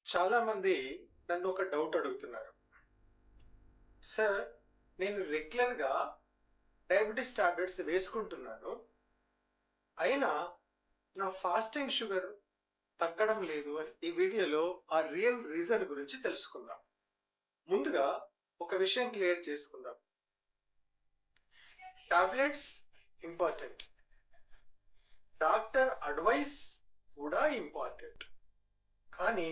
చాలా మంది నన్ను ఒక డౌట్ అడుగుతున్నారు. సార్, నేను రెగ్యులర్‌గా డయాబెటిస్ టాబ్లెట్స్ వేసుకుంటున్నాను. అయినా నా ఫాస్టింగ్ షుగర్ తగ్గడం లేదు అని ఈ వీడియోలో ఆ రియల్ రీజన్ గురించి తెలుసుకుందాం. ముందుగా ఒక విషయం క్లియర్ చేసుకుందాం. Tablets important. డాక్టర్ అడ్వైస్ కూడా ఇంపార్టెంట్. కానీ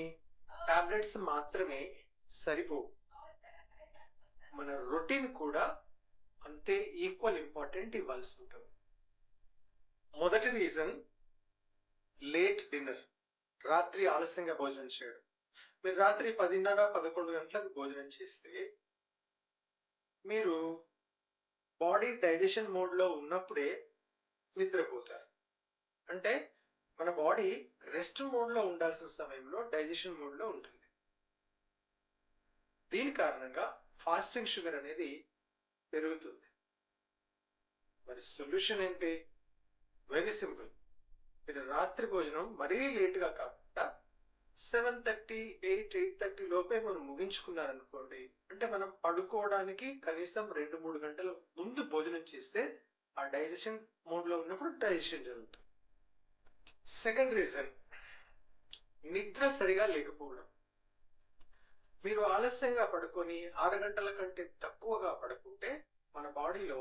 టాబ్లెట్స్ మాత్రమే సరిపోవు. మన రొటీన్ కూడా అంతే ఈక్వల్ ఇంపార్టెంట్ ఇవ్వాల్సి ఉంటుంది. మొదటి రీజన్ లేట్ డిన్నర్. రాత్రి ఆలస్యంగా భోజనం చేయడం. మీరు రాత్రి 10:30, 11 గంటలకు భోజనం చేస్తే మీరు బాడీ డైజెషన్ మోడ్‌లో ఉన్నప్పుడే నిద్రపోతారు. అంటే మన బాడీ రెస్ట్ మోడ్‌లో ఉండాల్సిన సమయంలో డైజెషన్ మోడ్‌లో ఉంటుంది. దీని కారణంగా ఫాస్టింగ్ షుగర్ అనేది పెరుగుతుంది. మరి సొల్యూషన్ ఏంటి? Very simple. మీరు రాత్రి భోజనం మరీ లేట్‌గా కాకుండా 7:30, 8, 8:30 లోపే మనం ముగించుకున్నారనుకోండి. అంటే మనం పడుకోవడానికి కనీసం 2, 3 గంటల ముందు భోజనం చేస్తే ఆ డైజెషన్ మోడ్‌లో ఉన్నప్పుడు డైజెషన్ జరుగుతుంది. సెకండ్ రీజన్ నిద్ర సరిగా లేకపోవడం. మీరు ఆలస్యంగా పడుకొని 6 గంటల కంటే తక్కువగా పడుకుంటే మన బాడీలో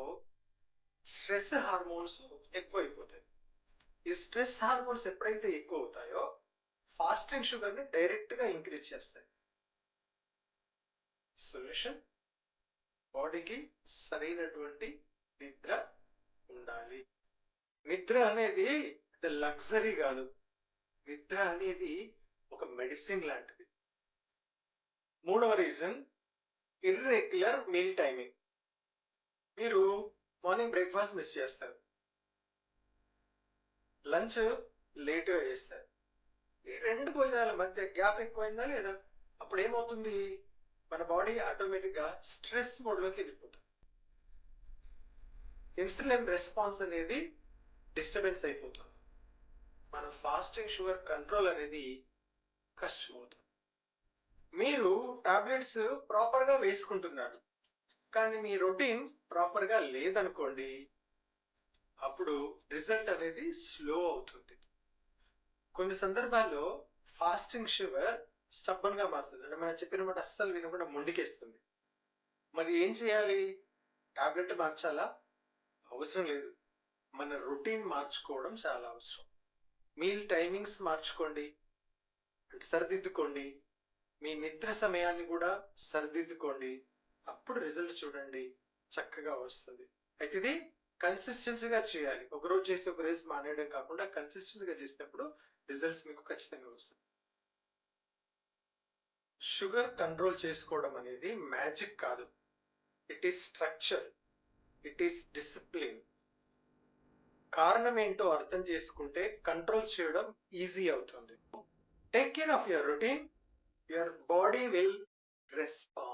స్ట్రెస్ హార్మోన్స్ ఎక్కువైపోతాయి. ఈ స్ట్రెస్ హార్మోన్స్ ఎప్పుడైతే ఎక్కువ అవుతాయో ఫాస్టింగ్ షుగర్‌ని డైరెక్ట్‌గా ఇంక్రీజ్ చేస్తాయి. సొల్యూషన్ బాడీకి సరైనటువంటి నిద్ర ఉండాలి. నిద్ర అనేది లగ్జరీ కాదు. నిద్ర అనేది ఒక మెడిసిన్ లాంటిది. మూడవ రీజన్ ఇర్రెగ్యులర్ మీల్ టైమింగ్. మీరు మార్నింగ్ బ్రేక్‌ఫాస్ట్ మిస్ చేస్తారు. లంచ్ లేట్‌గా చేస్తారు. ఈ 2 భోజనాల మధ్య గ్యాప్ ఎక్కువైందా లేదా? అప్పుడు ఏమవుతుంది? మన బాడీ ఆటోమేటిక్‌గా స్ట్రెస్ మోడ్‌లోకి వెళ్ళిపోతుంది. ఇన్సులిన్ రెస్పాన్స్ అనేది డిస్టర్బెన్స్ అయిపోతుంది. మన ఫాస్టింగ్ షుగర్ కంట్రోల్ అనేది కష్టమవుతుంది. మీరు టాబ్లెట్స్ ప్రాపర్‌గా వేసుకుంటున్నారు. కానీ మీ రొటీన్ ప్రాపర్‌గా లేదనుకోండి. అప్పుడు రిజల్ట్ అనేది స్లో అవుతుంది. కొన్ని సందర్భాల్లో ఫాస్టింగ్ షుగర్ స్టబ్బన్‌గా మారుతుంది. అంటే మనం చెప్పిన మాట అస్సలు వినకుండా మొండికేస్తుంది. మరి ఏం చేయాలి? టాబ్లెట్ మార్చాలా? అవసరం లేదు. మన రొటీన్ మార్చుకోవడం చాలా అవసరం. మీల్ టైమింగ్స్ మార్చుకోండి. అంటే సరిదిద్దుకోండి. మీ నిద్ర సమయాన్ని కూడా సరిదిద్దుకోండి. అప్పుడు రిజల్ట్ చూడండి చక్కగా వస్తది. అయితే ఇది కన్సిస్టెన్సీగా చేయాలి. ఒకరోజు చేసి ఒకరోజు మానేయడం కాకుండా కన్సిస్టెంట్‌గా చేసినప్పుడు రిజల్ట్స్ మీకు ఖచ్చితంగా వస్తాయి. షుగర్ కంట్రోల్ చేసుకోవడం అనేది మ్యాజిక్ కాదు. It is structure. It is discipline. కారణం ఏంటో అర్థం చేసుకుంటే కంట్రోల్ చేయడం ఈజీ అవుతుంది. Take care of your routine. Your body will respond.